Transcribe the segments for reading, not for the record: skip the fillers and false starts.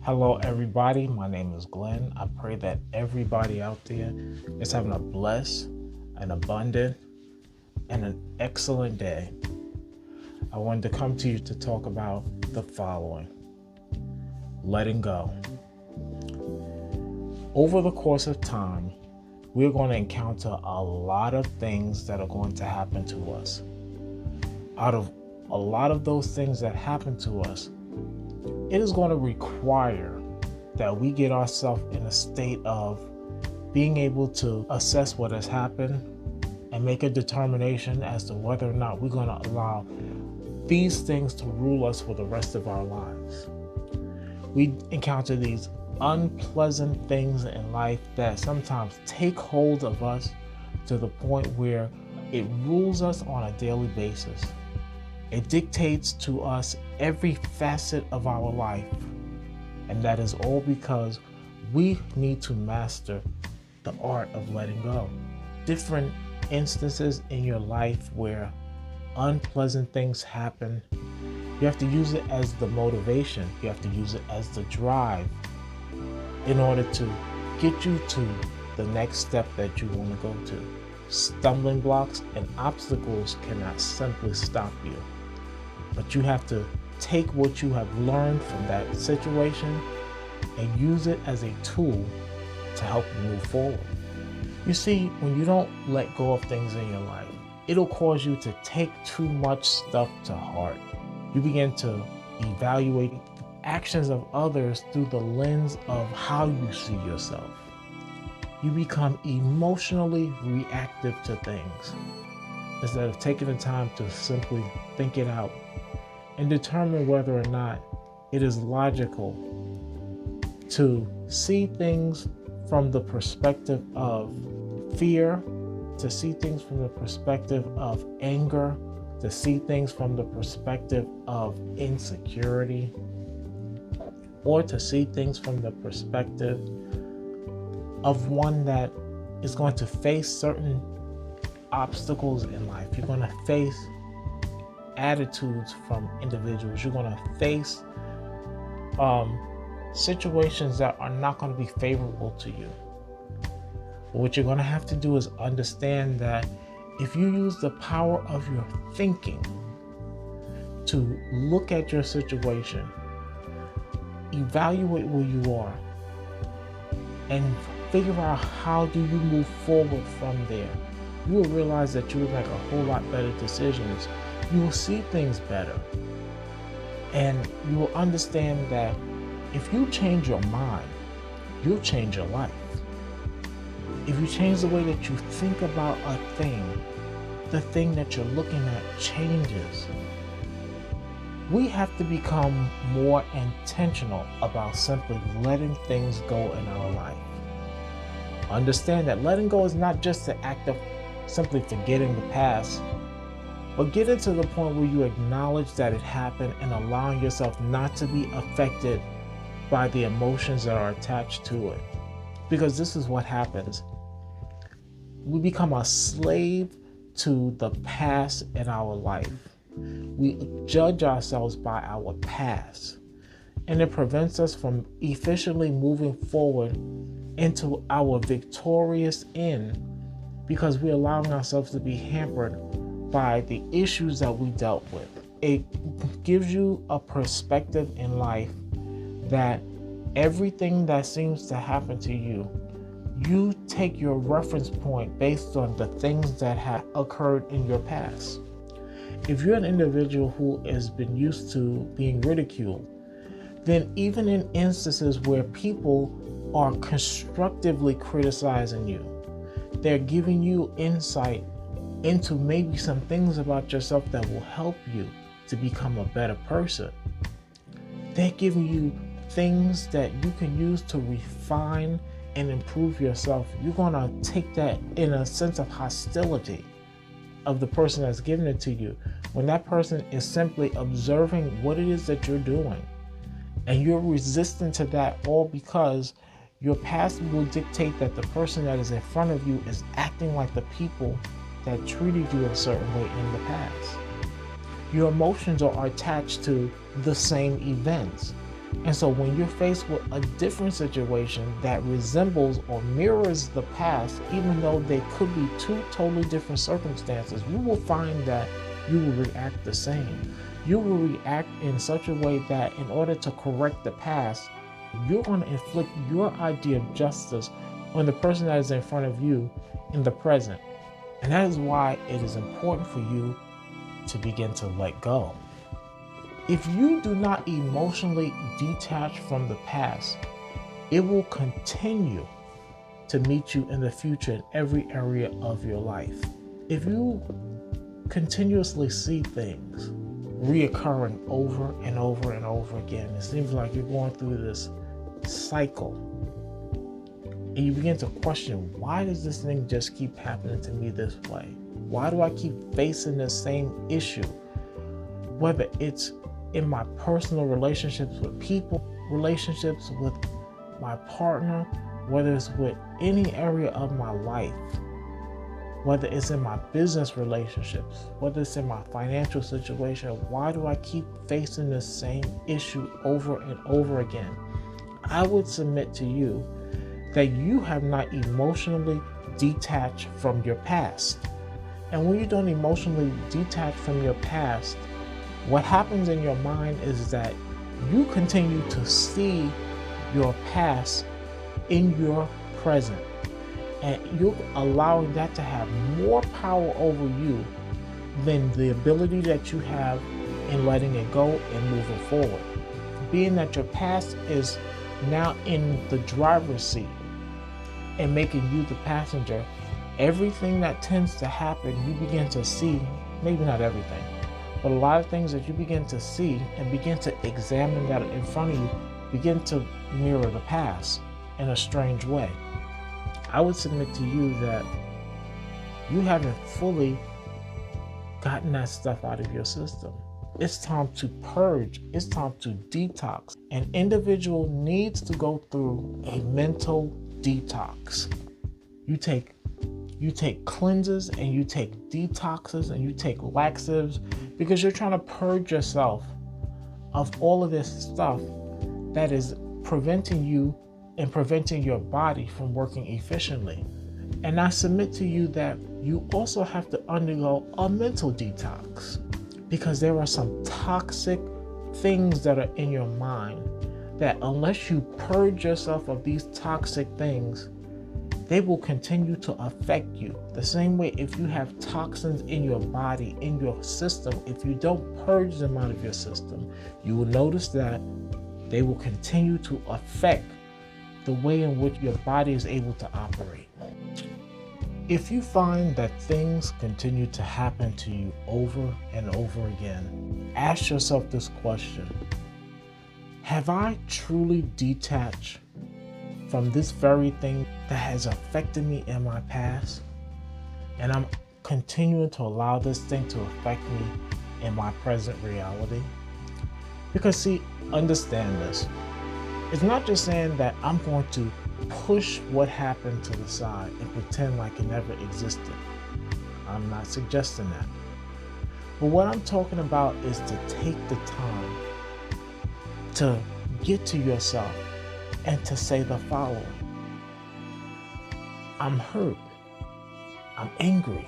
Hello, everybody. My name is Glenn. I pray that everybody out there is having a blessed, an abundant, and an excellent day. I wanted to come to you to talk about the following: letting go. Over the course of time, we're going to encounter a lot of things that are going to happen to us. Out of a lot of those things that happen to us, it is going to require that we get ourselves in a state of being able to assess what has happened and make a determination as to whether or not we're going to allow these things to rule us for the rest of our lives. We encounter these unpleasant things in life that sometimes take hold of us to the point where it rules us on a daily basis. It dictates to us every facet of our life, and that is all because we need to master the art of letting go. Different instances in your life where unpleasant things happen, you have to use it as the motivation, you have to use it as the drive in order to get you to the next step that you want to go to. Stumbling blocks and obstacles cannot simply stop you, but you have to take what you have learned from that situation and use it as a tool to help you move forward. You see, when you don't let go of things in your life, it'll cause you to take too much stuff to heart. You begin to evaluate the actions of others through the lens of how you see yourself. You become emotionally reactive to things instead of taking the time to simply think it out and determine whether or not it is logical to see things from the perspective of fear, to see things from the perspective of anger, to see things from the perspective of insecurity, or to see things from the perspective of one that is going to face certain obstacles in life. You're going to face attitudes from individuals. You're going to face situations that are not going to be favorable to you. But what you're going to have to do is understand that if you use the power of your thinking to look at your situation, evaluate where you are, and figure out how do you move forward from there, you will realize that you will make a whole lot better decisions. You will see things better. And you will understand that if you change your mind, you'll change your life. If you change the way that you think about a thing, the thing that you're looking at changes. We have to become more intentional about simply letting things go in our life. Understand that letting go is not just the act of simply forgetting the past, but get it to the point where you acknowledge that it happened and allowing yourself not to be affected by the emotions that are attached to it. Because this is what happens. We become a slave to the past in our life. We judge ourselves by our past, and it prevents us from efficiently moving forward into our victorious end because we're allowing ourselves to be hampered by the issues that we dealt with. It gives you a perspective in life that everything that seems to happen to you, you take your reference point based on the things that have occurred in your past. If you're an individual who has been used to being ridiculed, then even in instances where people are constructively criticizing you, they're giving you insight into maybe some things about yourself that will help you to become a better person. They're giving you things that you can use to refine and improve yourself. You're going to take that in a sense of hostility of the person that's giving it to you, when that person is simply observing what it is that you're doing, and you're resistant to that, all because your past will dictate that the person that is in front of you is acting like the people that treated you a certain way in the past. Your emotions are attached to the same events. And so when you're faced with a different situation that resembles or mirrors the past, even though they could be two totally different circumstances, you will find that you will react the same. You will react in such a way that in order to correct the past, you're going to inflict your idea of justice on the person that is in front of you in the present. And that is why it is important for you to begin to let go. If you do not emotionally detach from the past, it will continue to meet you in the future in every area of your life. If you continuously see things reoccurring over and over and over again, it seems like you're going through this cycle, and you begin to question, why does this thing just keep happening to me this way? Why do I keep facing the same issue? Whether it's in my personal relationships with people, relationships with my partner, whether it's with any area of my life, whether it's in my business relationships, whether it's in my financial situation, why do I keep facing the same issue over and over again? I would submit to you that you have not emotionally detached from your past. And when you don't emotionally detach from your past, what happens in your mind is that you continue to see your past in your present, and you're allowing that to have more power over you than the ability that you have in letting it go and moving forward. Being that your past is now in the driver's seat and making you the passenger, everything that tends to happen, you begin to see, maybe not everything, but a lot of things that you begin to see and begin to examine that in front of you begin to mirror the past in a strange way. I would submit to you that you haven't fully gotten that stuff out of your system. It's time to purge. It's time to detox. An individual needs to go through a mental detox. You take cleanses and you take detoxes and you take laxatives because you're trying to purge yourself of all of this stuff that is preventing you and preventing your body from working efficiently. And I submit to you that you also have to undergo a mental detox because there are some toxic things that are in your mind that unless you purge yourself of these toxic things, they will continue to affect you. The same way if you have toxins in your body, in your system, if you don't purge them out of your system, you will notice that they will continue to affect the way in which your body is able to operate. If you find that things continue to happen to you over and over again, ask yourself this question: have I truly detached from this very thing that has affected me in my past? And I'm continuing to allow this thing to affect me in my present reality? Because see, understand this. It's not just saying that I'm going to push what happened to the side and pretend like it never existed. I'm not suggesting that. But what I'm talking about is to take the time to get to yourself and to say the following: I'm hurt, I'm angry,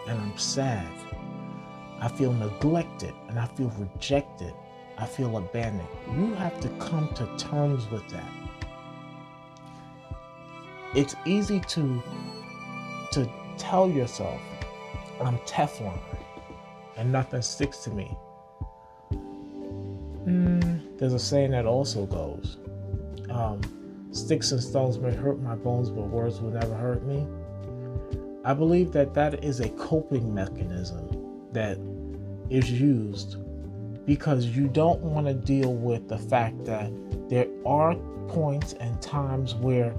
and I'm sad. I feel neglected and I feel rejected. I feel abandoned. You have to come to terms with that. It's easy to tell yourself, I'm Teflon and nothing sticks to me. There's a saying that also goes, sticks and stones may hurt my bones, but words will never hurt me. I believe that that is a coping mechanism that is used because you don't want to deal with the fact that there are points and times where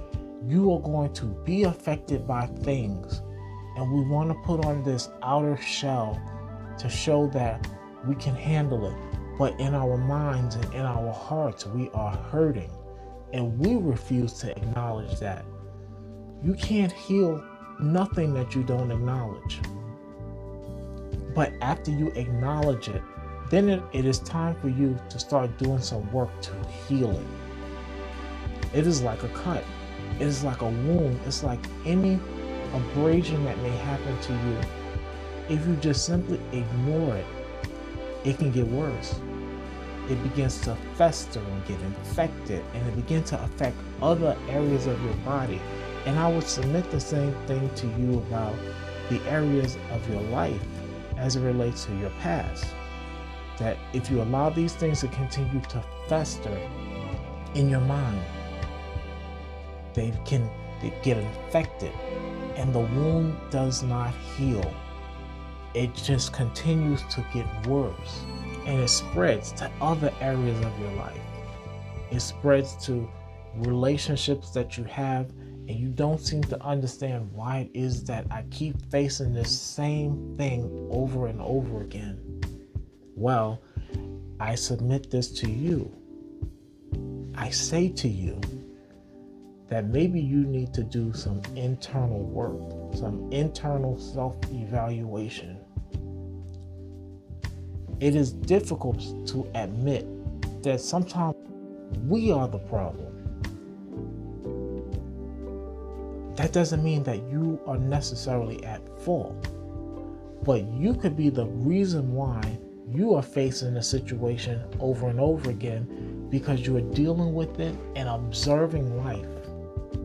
you are going to be affected by things, and we want to put on this outer shell to show that we can handle it, but in our minds and in our hearts we are hurting, and we refuse to acknowledge that. You can't heal nothing that you don't acknowledge. But after you acknowledge it, then it is time for you to start doing some work to heal it. It is like a cut. It is like a wound. It's like any abrasion that may happen to you. If you just simply ignore it, it can get worse. It begins to fester and get infected, and it begins to affect other areas of your body. And I would submit the same thing to you about the areas of your life as it relates to your past. That if you allow these things to continue to fester in your mind, they get infected, and the wound does not heal. It just continues to get worse, and it spreads to other areas of your life. It spreads to relationships that you have, and you don't seem to understand why it is that I keep facing this same thing over and over again. Well, I submit this to you. I say to you that maybe you need to do some internal work, some internal self-evaluation. It is difficult to admit that sometimes we are the problem. That doesn't mean that you are necessarily at fault, but you could be the reason why you are facing a situation over and over again, because you are dealing with it and observing life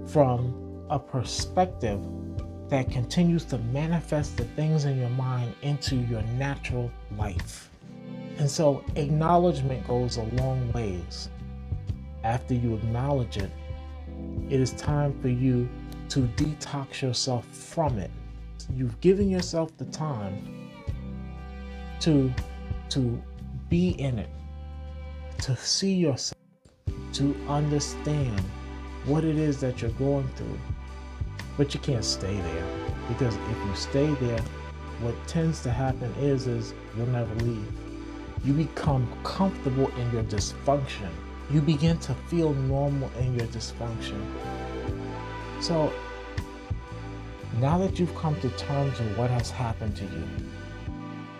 from a perspective that continues to manifest the things in your mind into your natural life. And so acknowledgement goes a long ways. After you acknowledge it, it is time for you to detox yourself from it. You've given yourself the time to be in it, to see yourself, to understand what it is that you're going through. But you can't stay there, because if you stay there, what tends to happen is you'll never leave. You become comfortable in your dysfunction. You begin to feel normal in your dysfunction. So now that you've come to terms with what has happened to you,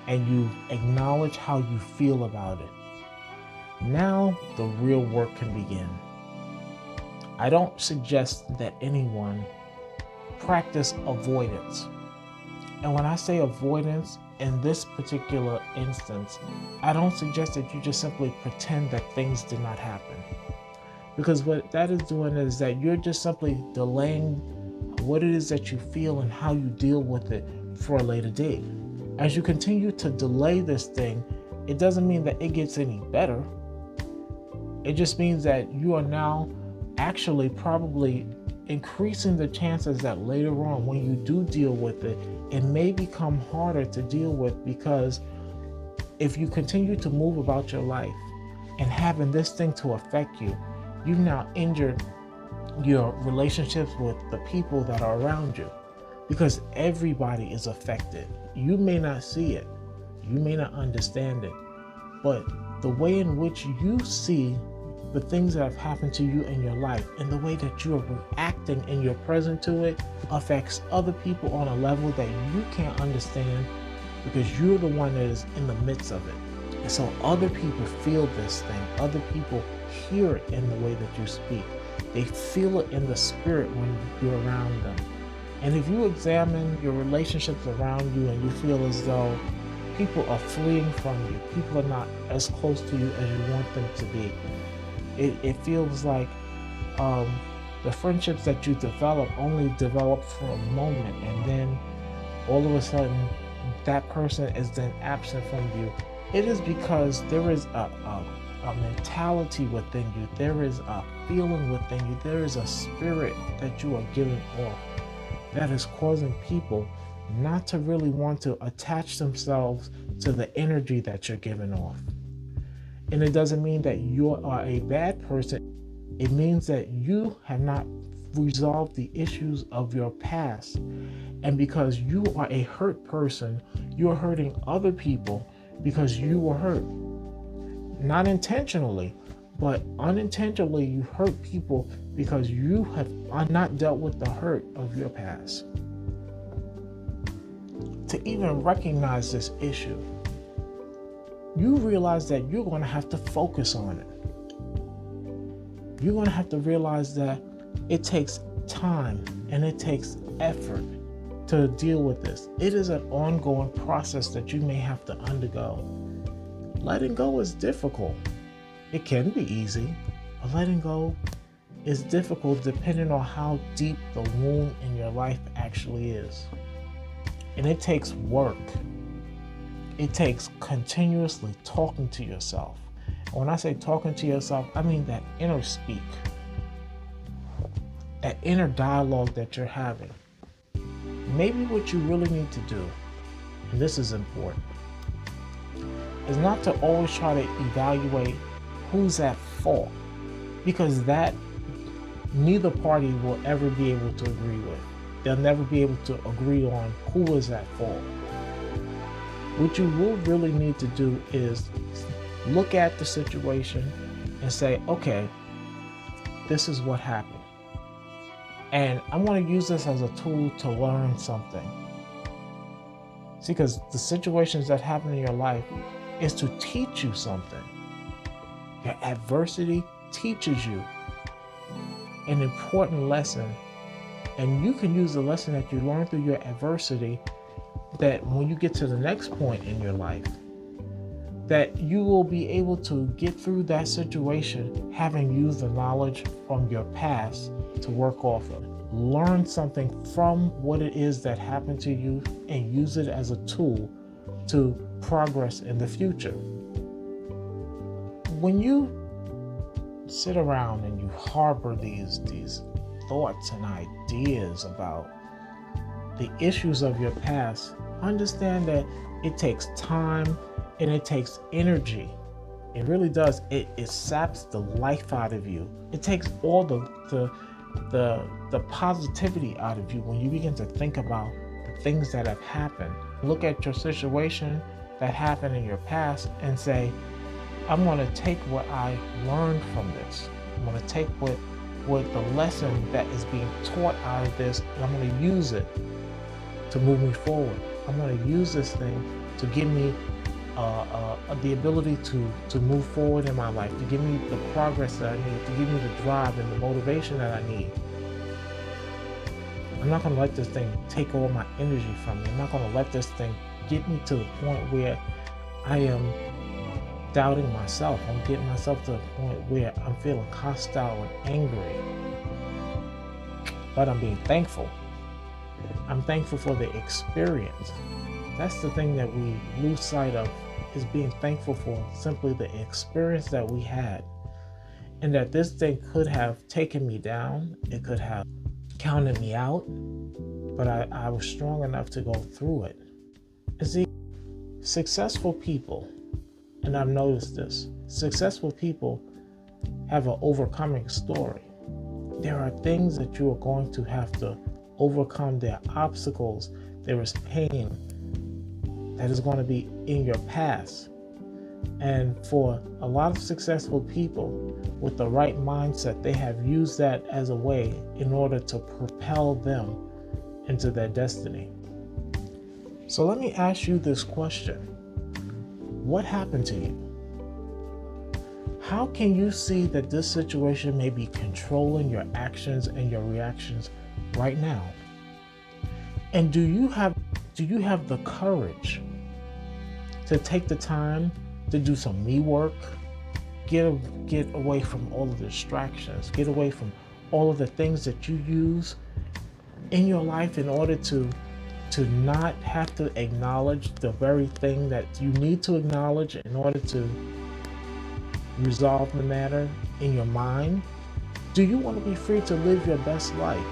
and you acknowledge how you feel about it, now the real work can begin. I don't suggest that anyone practice avoidance. And when I say avoidance, in this particular instance, I don't suggest that you just simply pretend that things did not happen. Because what that is doing is that you're just simply delaying what it is that you feel and how you deal with it for a later date. As you continue to delay this thing, it doesn't mean that it gets any better. It just means that you are now actually probably increasing the chances that later on, when you do deal with it, it may become harder to deal with, because if you continue to move about your life and having this thing to affect you, you've now injured your relationships with the people that are around you, because everybody is affected. You may not see it, you may not understand it, but the way in which you see the things that have happened to you in your life and the way that you are reacting in your present to it affects other people on a level that you can't understand, because you're the one that is in the midst of it. And so other people feel this thing. Other people hear it in the way that you speak. They feel it in the spirit when you're around them. And if you examine your relationships around you and you feel as though people are fleeing from you, people are not as close to you as you want them to be, it feels like the friendships that you develop only develop for a moment, and then all of a sudden that person is then absent from you. It is because there is a mentality within you, there is a feeling within you, there is a spirit that you are giving off that is causing people not to really want to attach themselves to the energy that you're giving off. And it doesn't mean that you are a bad person. It means that you have not resolved the issues of your past. And because you are a hurt person, you're hurting other people because you were hurt. Not intentionally, but unintentionally you hurt people because you have not dealt with the hurt of your past. To even recognize this issue, you realize that you're going to have to focus on it. You're going to have to realize that it takes time and it takes effort to deal with this. It is an ongoing process that you may have to undergo. Letting go is difficult. It can be easy, but letting go is difficult depending on how deep the wound in your life actually is. And it takes work. It takes continuously talking to yourself. And when I say talking to yourself, I mean that inner speak, that inner dialogue that you're having. Maybe what you really need to do, and this is important, is not to always try to evaluate who's at fault, because that neither party will ever be able to agree with. They'll never be able to agree on who is at fault. What you will really need to do is look at the situation and say, okay, this is what happened. And I'm going to use this as a tool to learn something. See, because the situations that happen in your life is to teach you something. Your adversity teaches you an important lesson. And you can use the lesson that you learned through your adversity, that when you get to the next point in your life, that you will be able to get through that situation having used the knowledge from your past to work off of. Learn something from what it is that happened to you and use it as a tool to progress in the future. When you sit around and you harbor these thoughts and ideas about the issues of your past, understand that it takes time and it takes energy. It really does. It saps the life out of you. It takes all the positivity out of you when you begin to think about the things that have happened. Look at your situation that happened in your past and say, I'm going to take what I learned from this. I'm going to take what the lesson that is being taught out of this, and I'm going to use it to move me forward. I'm going to use this thing to give me the ability to move forward in my life, to give me the progress that I need, to give me the drive and the motivation that I need. I'm not going to let this thing take all my energy from me. I'm not going to let this thing get me to the point where I am doubting myself. I'm getting myself to the point where I'm feeling hostile and angry. But I'm being thankful. I'm thankful for the experience. That's the thing that we lose sight of, is being thankful for simply the experience that we had. And that this thing could have taken me down. It could have counted me out. But I was strong enough to go through it. And see, successful people, and I've noticed this, successful people have an overcoming story. There are things that you are going to have to overcome. There are obstacles. There is pain that is going to be in your past. And for a lot of successful people with the right mindset, they have used that as a way in order to propel them into their destiny. So let me ask you this question. What happened to you? How can you see that this situation may be controlling your actions and your reactions right now? And do you have the courage to take the time to do some me work, get away from all of the distractions, get away from all of the things that you use in your life in order to not have to acknowledge the very thing that you need to acknowledge in order to resolve the matter in your mind? Do you want to be free to live your best life?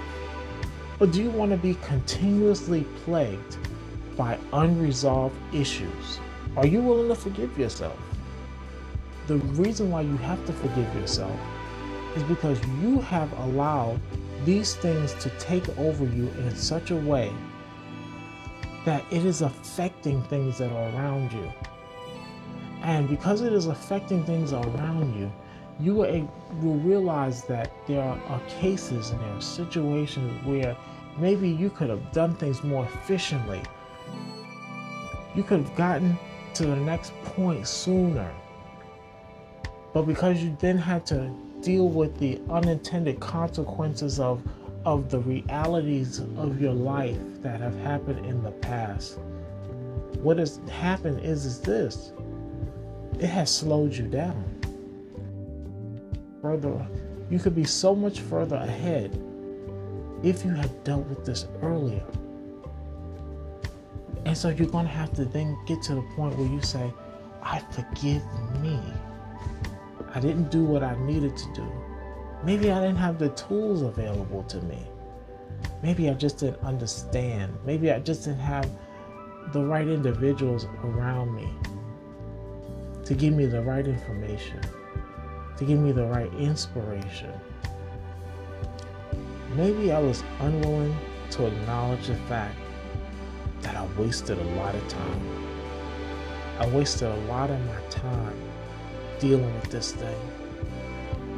Or do you want to be continuously plagued by unresolved issues? Are you willing to forgive yourself? The reason why you have to forgive yourself is because you have allowed these things to take over you in such a way that it is affecting things that are around you. And because it is affecting things around you, you will realize that there are cases and there are situations where maybe you could have done things more efficiently. You could have gotten to the next point sooner. But because you then had to deal with the unintended consequences of the realities of your life that have happened in the past, what has happened is this: it has slowed you down. Further, you could be so much further ahead if you had dealt with this earlier. And so you're going to have to then get to the point where you say, I forgive me. I didn't do what I needed to do. Maybe I didn't have the tools available to me. Maybe I just didn't understand. Maybe I just didn't have the right individuals around me to give me the right information, to give me the right inspiration. Maybe I was unwilling to acknowledge the fact that I wasted a lot of time. I wasted a lot of my time dealing with this thing.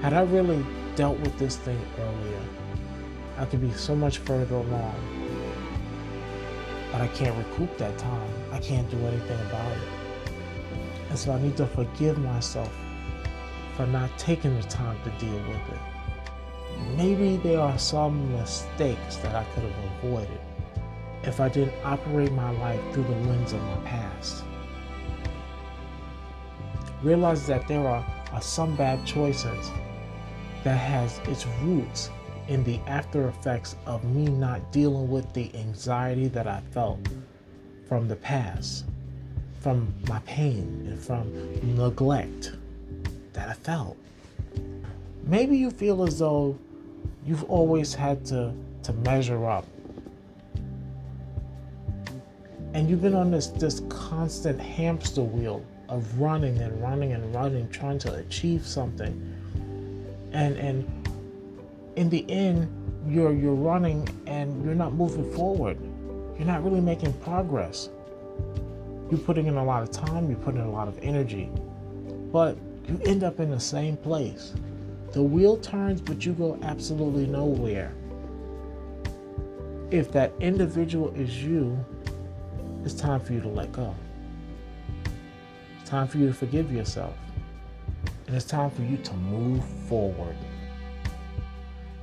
Had I really dealt with this thing earlier, I could be so much further along. But I can't recoup that time. I can't do anything about it. And so I need to forgive myself for not taking the time to deal with it. Maybe there are some mistakes that I could have avoided if I didn't operate my life through the lens of my past. Realize that there are some bad choices that has its roots in the after effects of me not dealing with the anxiety that I felt from the past, from my pain, and from neglect that I felt. Maybe you feel as though you've always had to measure up. And you've been on this constant hamster wheel of running and running and running, trying to achieve something. And in the end, you're running and you're not moving forward. You're not really making progress. You're putting in a lot of time, you're putting in a lot of energy, but you end up in the same place. The wheel turns, but you go absolutely nowhere. If that individual is you, it's time for you to let go. It's time for you to forgive yourself. And it's time for you to move forward.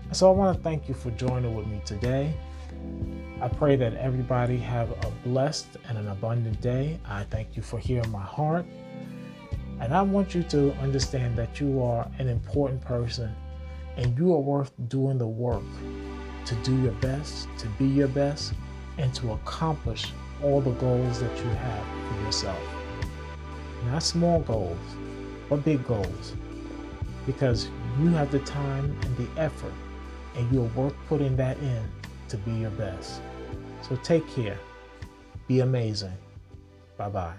And so I want to thank you for joining with me today. I pray that everybody have a blessed and an abundant day. I thank you for hearing my heart. And I want you to understand that you are an important person and you are worth doing the work to do your best, to be your best, and to accomplish all the goals that you have for yourself. Not small goals, but big goals. Because you have the time and the effort, and you're worth putting that in to be your best. So take care. Be amazing. Bye-bye.